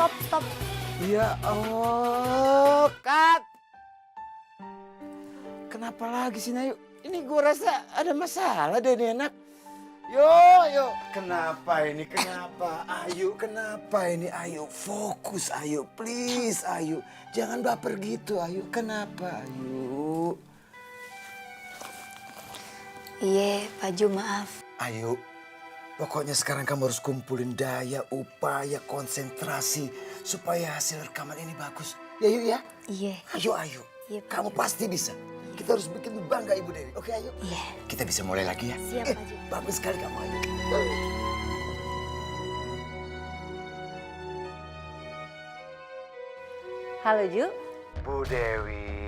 Stop. Ya Allah, Kat. Kenapa lagi sih Nayu? Ini gue rasa ada masalah deh nih anak. Yo. Kenapa ini? Kenapa? Ayu, kenapa ini? Ayu, fokus Ayu. Please Ayu. Jangan baper gitu Ayu. Kenapa Ayu? Iya, Pak Ju, maaf. Ayu, pokoknya sekarang kamu harus kumpulin daya, upaya, konsentrasi. Supaya hasil rekaman ini bagus. Ya Ayu ya? Iya. Ayu. Iya, Pak Kamu Ju. pasti bisa. Kita harus bikin bangga Ibu Dewi. Oke Ayu? Iya. Kita bisa mulai lagi ya? Siap, Pak Ju. Bagus sekali kamu Ayu. Halo Ju, Bu Dewi,